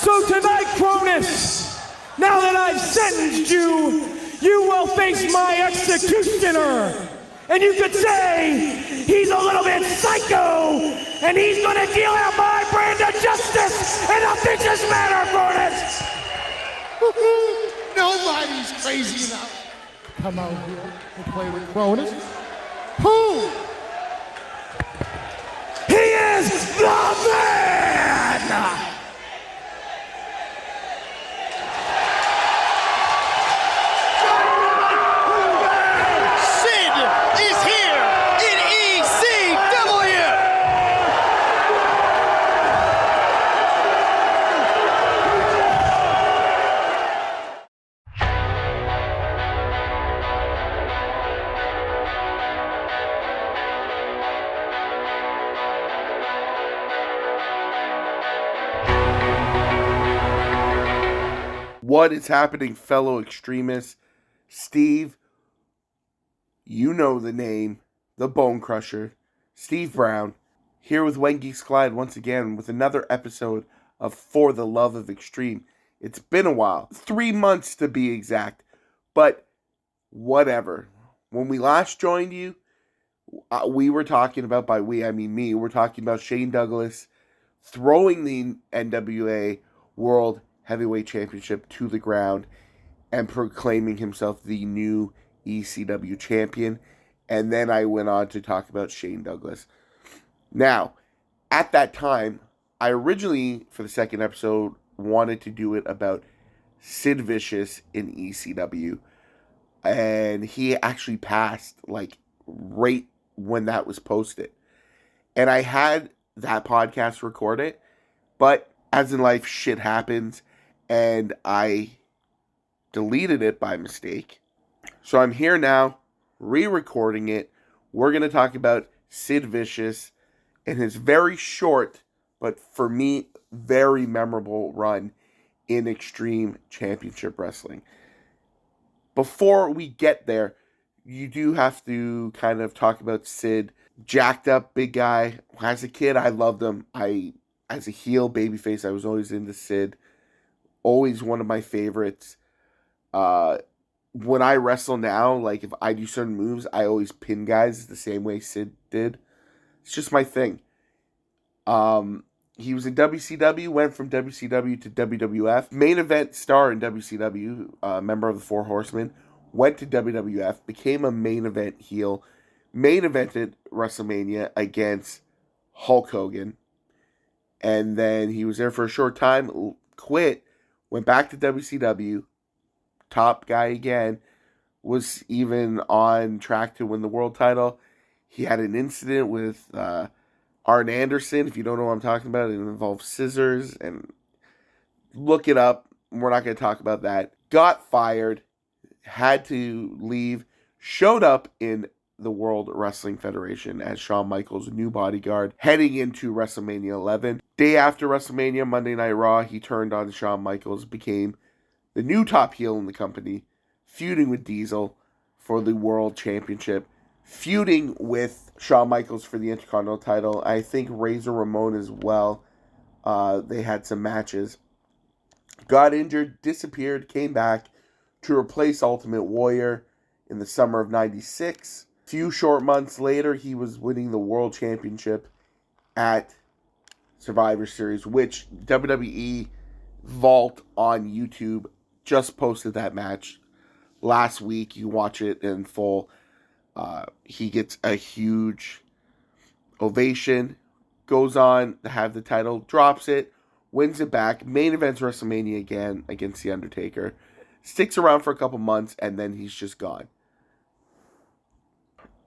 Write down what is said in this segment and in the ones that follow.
So tonight, Cronus, now that I've sentenced you, you will face my executioner. And you could say he's a little bit psycho, and he's gonna deal out my brand of justice in a vicious manner, Cronus. Nobody's crazy enough to come out here and play with Cronus. Who? He is the man! Sid is here in ECW! What is happening, fellow extremists? Steve, you know the name, the Bone Crusher, Steve Brown, here with When Geeks Collide once again with another episode of For the Love of Extreme. It's been a while, 3 months to be exact, but whatever. When we last joined you, we were talking about, by we, I mean me, we're talking about Shane Douglas throwing the NWA World Heavyweight Championship to the ground and proclaiming himself the new ECW champion. And then I went on to talk about Shane Douglas. Now, at that time, I originally, for the second episode, wanted to do it about Sid Vicious in ECW. And he actually passed, like, right when that was posted. And I had that podcast recorded, but as in life, shit happens. And I deleted it by mistake. So I'm here now, re-recording it. We're going to talk about Sid Vicious and his very short, but for me, very memorable run in Extreme Championship Wrestling. Before we get there, you do have to kind of talk about Sid. Jacked up, big guy. As a kid, I loved him. As a heel babyface, I was always into Sid. Always one of my favorites. When I wrestle now, like if I do certain moves, I always pin guys the same way Sid did. It's just my thing. He was in WCW, went from WCW to WWF. Main event star in WCW, member of the Four Horsemen. Went to WWF, became a main event heel. Main evented WrestleMania against Hulk Hogan. And then he was there for a short time, quit. Went back to WCW, top guy again, was even on track to win the world title. He had an incident with Arn Anderson. If you don't know what I'm talking about, it involved scissors. And look it up. We're not going to talk about that. Got fired, had to leave, showed up in the World Wrestling Federation as Shawn Michaels' new bodyguard, heading into WrestleMania 11. Day after WrestleMania, Monday Night Raw, he turned on Shawn Michaels, became the new top heel in the company, feuding with Diesel for the World Championship, feuding with Shawn Michaels for the Intercontinental title. I think Razor Ramon as well. They had some matches. Got injured, disappeared, came back to replace Ultimate Warrior in the summer of '96. Few short months later, he was winning the World Championship at Survivor Series, which WWE Vault on YouTube just posted that match last week. You watch it in full. He gets a huge ovation, goes on to have the title, drops it, wins it back, main events WrestleMania again against The Undertaker, sticks around for a couple months, and then he's just gone.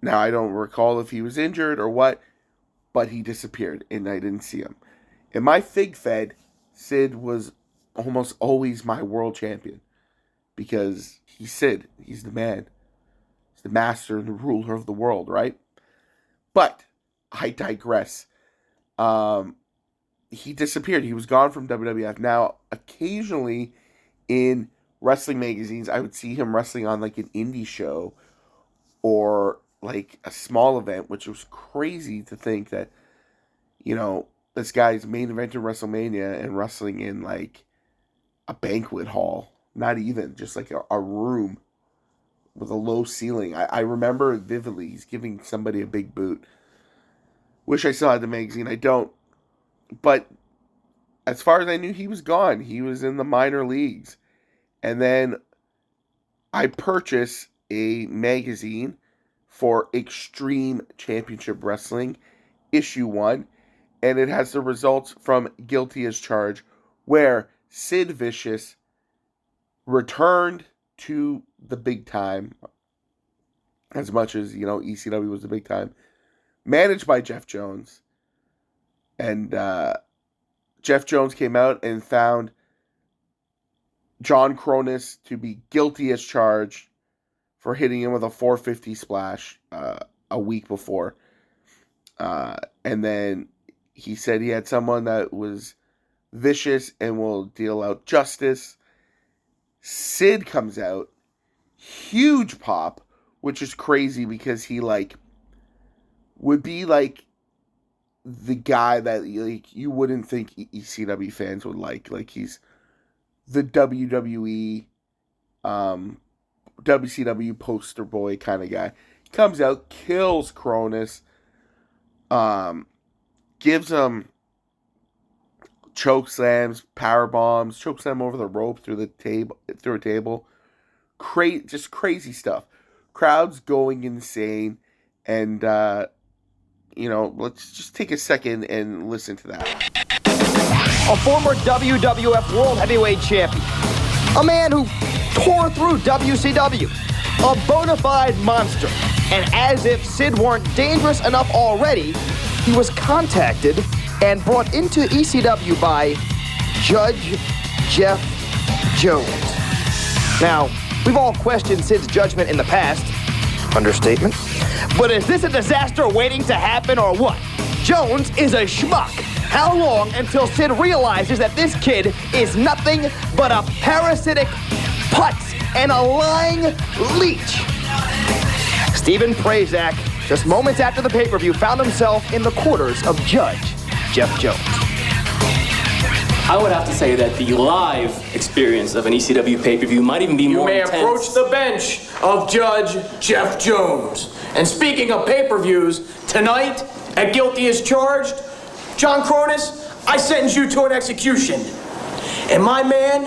Now, I don't recall if he was injured or what, but he disappeared, and I didn't see him. In my Fig Fed, Sid was almost always my world champion, because he's Sid. He's the man. He's the master and the ruler of the world, right? But I digress. He disappeared. He was gone from WWF. Now, occasionally in wrestling magazines, I would see him wrestling on like an indie show or like a small event, which was crazy to think that, you know, this guy's main event in WrestleMania and wrestling in like a banquet hall. Not even, just like a room with a low ceiling. I remember it vividly. He's giving somebody a big boot. Wish I still had the magazine. I don't. But as far as I knew, he was gone. He was in the minor leagues. And then I purchased a magazine for Extreme Championship Wrestling, issue 1. And it has the results from Guilty as Charged, where Sid Vicious returned to the big time, as much as, ECW was the big time, managed by Jeff Jones. And Jeff Jones came out and found John Kronus to be guilty as charged for hitting him with a 450 splash a week before. And then he said he had someone that was vicious and will deal out justice. Sid comes out, huge pop, which is crazy because he would be the guy that you wouldn't think ECW fans would like. Like, he's the WWE, WCW poster boy kind of guy. He comes out, kills Kronus, gives him choke slams, power bombs, choke slam over the rope through a table. Just crazy stuff. Crowd's going insane, and let's just take a second and listen to that. A former WWF World Heavyweight Champion, a man who tore through WCW, a bona fide monster, and as if Sid weren't dangerous enough already, he was contacted and brought into ECW by Judge Jeff Jones. Now, we've all questioned Sid's judgment in the past. Understatement. But is this a disaster waiting to happen or what? Jones is a schmuck. How long until Sid realizes that this kid is nothing but a parasitic putz and a lying leech? Stephen Prazak, just moments after the pay-per-view, found himself in the quarters of Judge Jeff Jones. I would have to say that the live experience of an ECW pay-per-view might even be more intense. You may approach the bench of Judge Jeff Jones. And speaking of pay-per-views, tonight at Guilty as Charged, John Kronus, I sentence you to an execution. And my man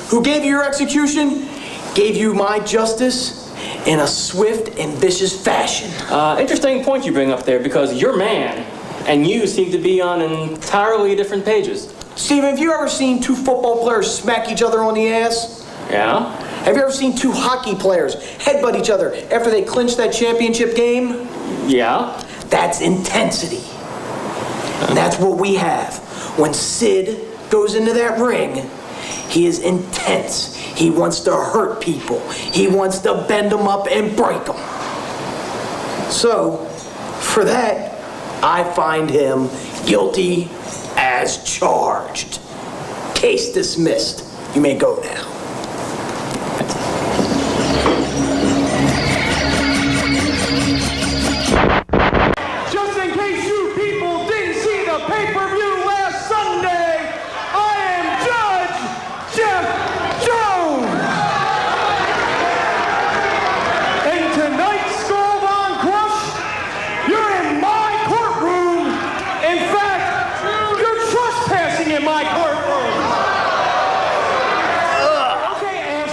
who gave you your execution gave you my justice in a swift and vicious fashion. Interesting point you bring up there, because your man and you seem to be on entirely different pages. Steven, have you ever seen two football players smack each other on the ass? Yeah? Have you ever seen two hockey players headbutt each other after they clinch that championship game? Yeah? That's intensity. And that's what we have. When Sid goes into that ring, he is intense. He wants to hurt people. He wants to bend them up and break them. So, for that, I find him guilty as charged. Case dismissed. You may go now. Just in case you people didn't see the pay-per-view last Sunday, I am Judge Jeff Jones. And tonight's Skull Von Crush, you're in my courtroom. In fact, you're trespassing in my courtroom. Okay, ass.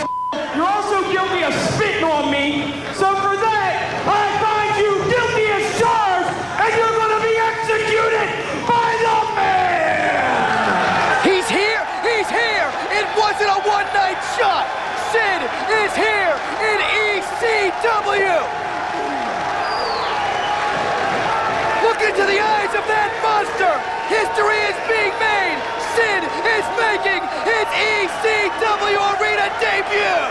You're also guilty of spitting on me. So for that, I find you guilty as charged, and you're going to be executed by the man. He's here! He's here! It wasn't a one-night shot! Sid is here in ECW! Look into the eyes of that monster! History is being made! Sid is making his ECW Arena debut!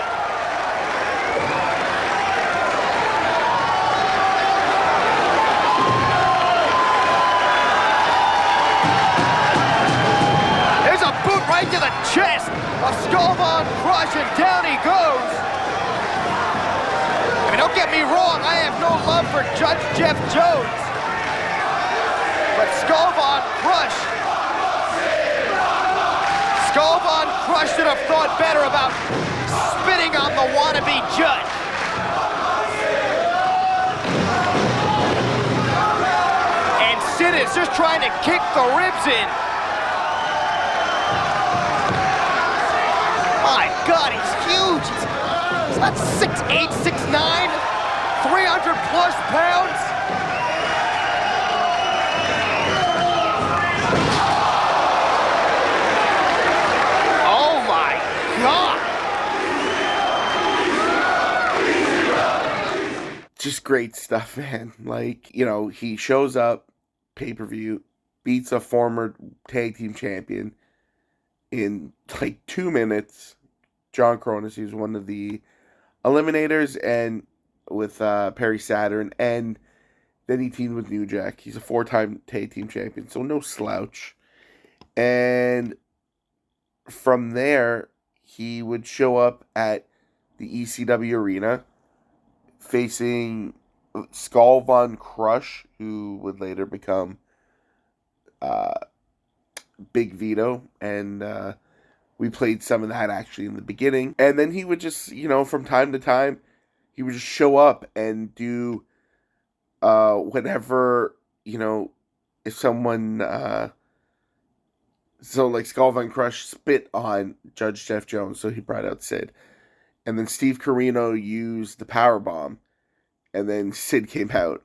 There's a boot right to the chest of Skull Von Crush, and down he goes. I mean, don't get me wrong, I have no love for Judge Jeff Jones. But Skull Von Crush Skull Von Crush should have thought better about spitting on the wannabe judge. And Sid is just trying to kick the ribs in. My God, he's huge. He's not 6'8", 6'9", 300 plus pounds. Oh my God. Just great stuff, man. Like, you know, he shows up, pay-per-view, beats a former tag team champion in like 2 minutes. John Kronus, he's one of the eliminators, and with Perry Saturn, and then he teamed with New Jack. He's a 4-time tag team champion, so no slouch. And from there, he would show up at the ECW arena facing Skull Von Crush, who would later become Big Vito, and we played some of that actually in the beginning. And then he would just, you know, from time to time, he would just show up and do whatever, you know, if someone, so like Skull Von Crush spit on Judge Jeff Jones, so he brought out Sid. And then Steve Corino used the power bomb, and then Sid came out.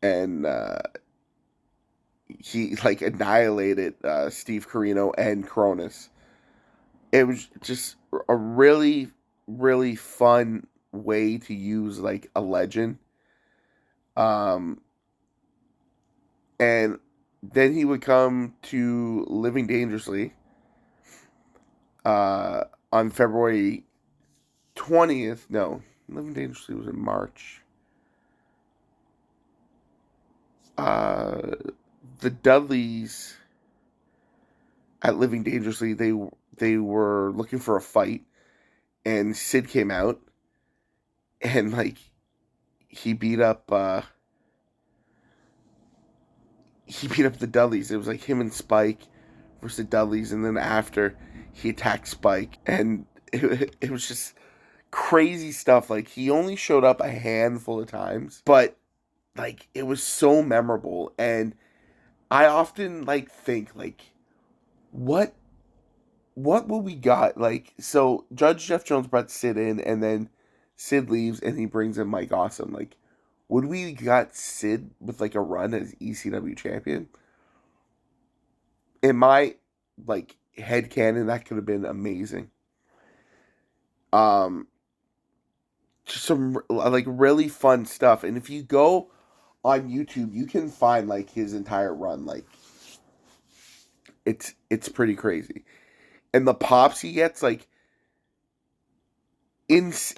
And he like annihilated Steve Corino and Kronus. It was just a really, really fun way to use like a legend. And then he would come to Living Dangerously on February 20th. No, Living Dangerously was in March. The Dudleys at Living Dangerously, they were looking for a fight, and Sid came out, and like he beat up the Dudleys. It was like him and Spike versus the Dudleys, and then after he attacked Spike, and it was just crazy stuff. Like, he only showed up a handful of times, but like it was so memorable. And I often like think like, what will we got? Like, so Judge Jeff Jones brought Sid in, and then Sid leaves and he brings in Mike Awesome. Like, would we got Sid with like a run as ECW champion? In my like headcanon, that could have been amazing. Just some like really fun stuff. And if you go on YouTube, you can find like his entire run. Like, it's pretty crazy. And the pops he gets, like, it's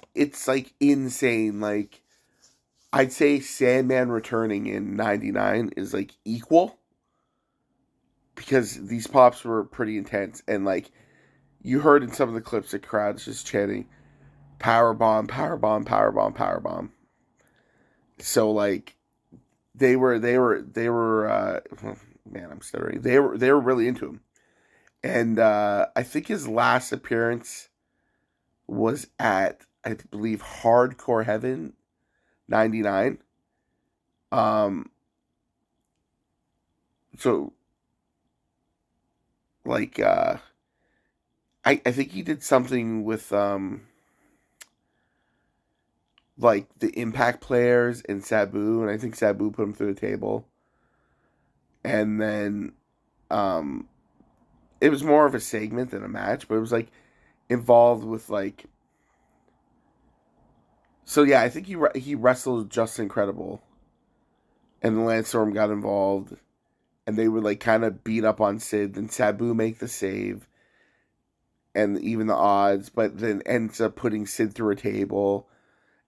like insane. Like, I'd say Sandman returning in 99 is like equal, because these pops were pretty intense. And like, you heard in some of the clips, the crowd's just chanting powerbomb, powerbomb, powerbomb, powerbomb. So like, they were man, I'm stuttering. They were really into him. And I think his last appearance was at, I believe, Hardcore Heaven 99. So like I think he did something with like the Impact players and Sabu, and I think Sabu put him through the table. And then it was more of a segment than a match, but it was like involved with like, so yeah, I think he wrestled Just Incredible, and the Lance Storm got involved, and they would like kind of beat up on Sid, and Sabu make the save, and even the odds, but then ends up putting Sid through a table.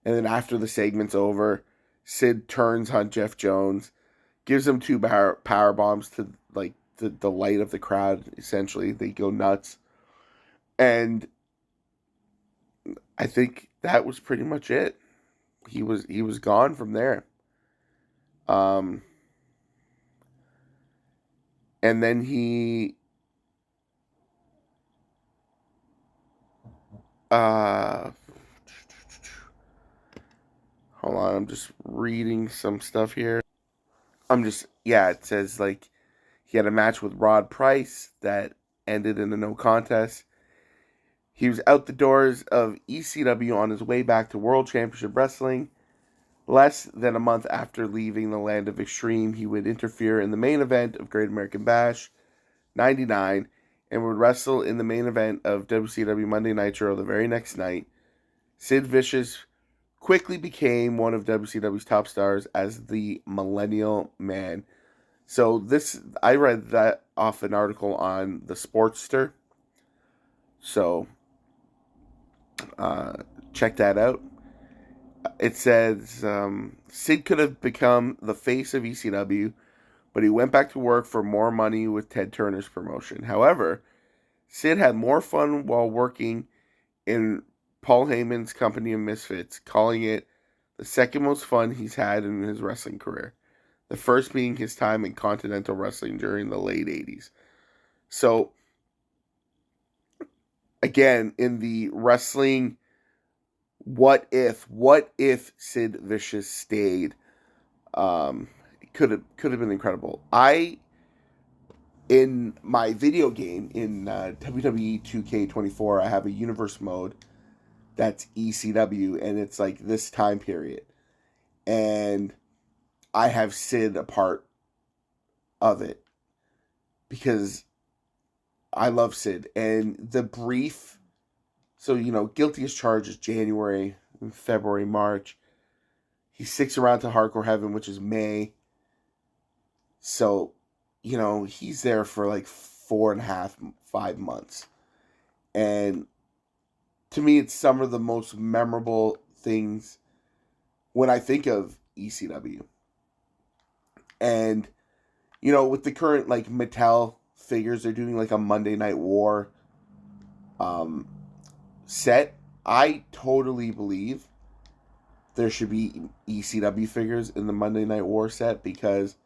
And then after the segment's over, Sid turns on Jeff Jones, gives him 2 power bombs to like the light of the crowd. Essentially, they go nuts, and I think that was pretty much it. He was gone from there. And then he hold on, I'm just reading some stuff here. It says like he had a match with Rod Price that ended in a no contest. He was out the doors of ECW on his way back to World Championship Wrestling. Less than a month after leaving the Land of Extreme, he would interfere in the main event of Great American Bash 99 and would wrestle in the main event of WCW Monday Nitro the very next night. Sid Vicious quickly became one of WCW's top stars as the Millennial Man. So I read that off an article on the Sportster. So check that out. It says Sid could have become the face of ECW, but he went back to work for more money with Ted Turner's promotion. However, Sid had more fun while working in Paul Heyman's Company of Misfits, calling it the second most fun he's had in his wrestling career. The first being his time in Continental Wrestling during the late 80s. So, again, in the wrestling, what if Sid Vicious stayed? It could have been incredible. In my video game, in WWE 2K24, I have a universe mode that's ECW, and it's like this time period. And I have Sid a part of it because I love Sid. And the brief, so, Guilty as Charged is January, February, March. He sticks around to Hardcore Heaven, which is May. So, he's there for like 4.5, 5 months. And to me, it's some of the most memorable things when I think of ECW. And, with the current, like, Mattel figures, they're doing, like, a Monday Night War set. I totally believe there should be ECW figures in the Monday Night War set because,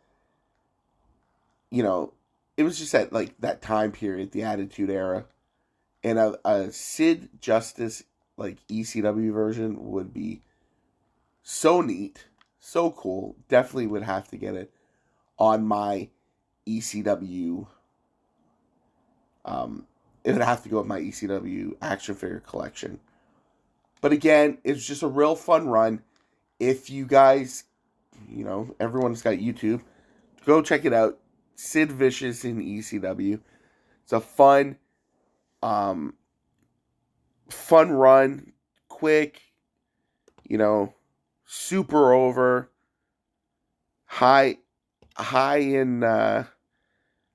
it was just at, like, that time period, the Attitude Era. And a Sid Justice, like, ECW version would be so neat, so cool. Definitely would have to get it on my ECW. It would have to go with my ECW action figure collection. But again, it's just a real fun run. If you guys, everyone's got YouTube, go check it out. Sid Vicious in ECW. It's a fun run, quick, super over, high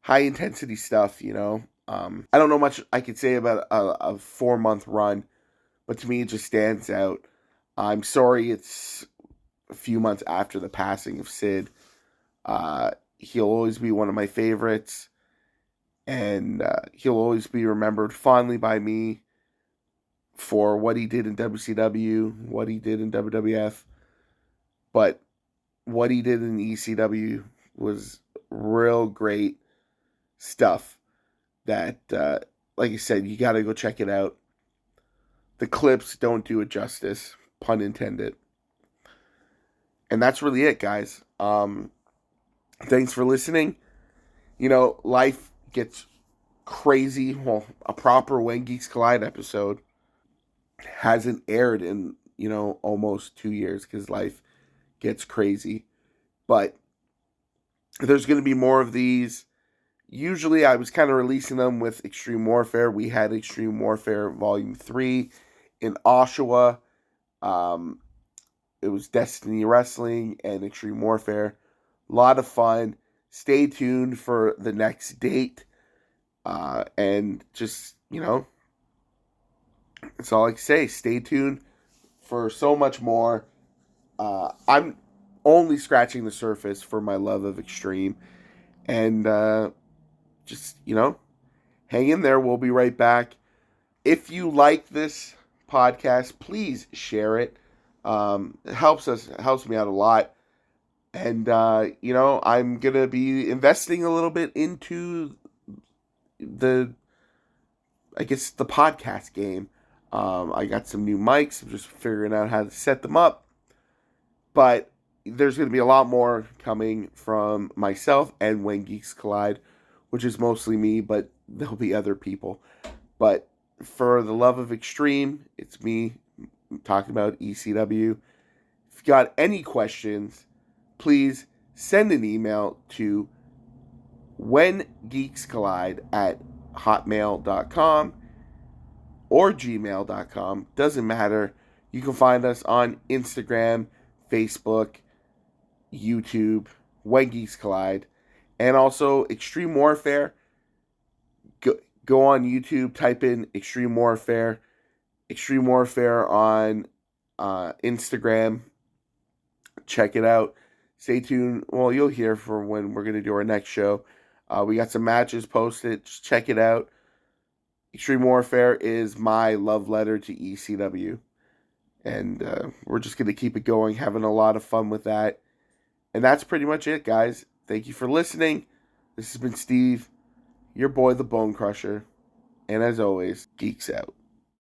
intensity stuff, I don't know much I could say about a 4-month run, but to me it just stands out. I'm sorry it's a few months after the passing of Sid. He'll always be one of my favorites, and he'll always be remembered fondly by me for what he did in WCW, what he did in WWF, but what he did in ECW was real great stuff that, like I said, you got to go check it out. The clips don't do it justice, pun intended. And that's really it, guys. Thanks for listening. Life gets crazy. Well, a proper When Geeks Collide episode hasn't aired in, almost 2 years because life gets crazy. But there's going to be more of these. Usually I was kind of releasing them with Extreme Warfare. We had Extreme Warfare Volume 3 in Oshawa. It was Destiny Wrestling and Extreme Warfare. A lot of fun. Stay tuned for the next date. And just, that's all I can say. Stay tuned for so much more. I'm only scratching the surface for my love of Extreme. And just, hang in there. We'll be right back. If you like this podcast, please share it. It helps me out a lot. And, I'm going to be investing a little bit into the podcast game. I got some new mics. I'm just figuring out how to set them up. But there's going to be a lot more coming from myself and When Geeks Collide, which is mostly me, but there'll be other people. But for the love of Extreme, it's me talking about ECW. If you got any questions, please send an email to whengeekscollide@hotmail.com or gmail.com. Doesn't matter. You can find us on Instagram, Facebook, YouTube, When Geeks Collide, and also Extreme Warfare. Go on YouTube, type in Extreme Warfare on Instagram. Check it out. Stay tuned. Well, you'll hear for when we're going to do our next show. We got some matches posted. Just check it out. Extreme Warfare is my love letter to ECW. And we're just going to keep it going, having a lot of fun with that. And that's pretty much it, guys. Thank you for listening. This has been Steve, your boy, the Bone Crusher. And as always, geeks out.